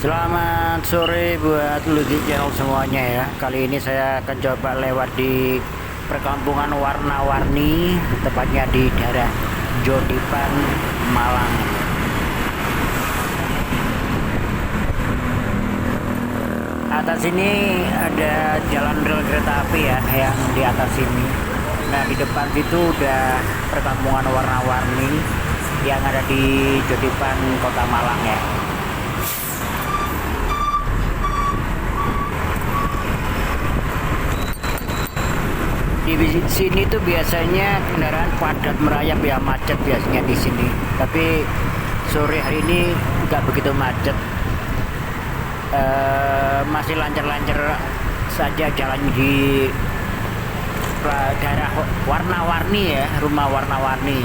Selamat sore buat Lucky Channel semuanya ya. Kali ini saya akan coba lewat di perkampungan warna-warni, tepatnya di daerah Jodipan, Malang. Atas ini ada jalan rel kereta api ya, yang di atas ini. Nah, di depan situ udah perkampungan warna-warni yang ada di Jodipan, Kota Malang ya. Di sini tuh biasanya kendaraan padat merayap ya, macet biasanya di sini. Tapi sore hari ini nggak begitu macet, masih lancar-lancar saja jalan di daerah warna-warni ya, rumah warna-warni.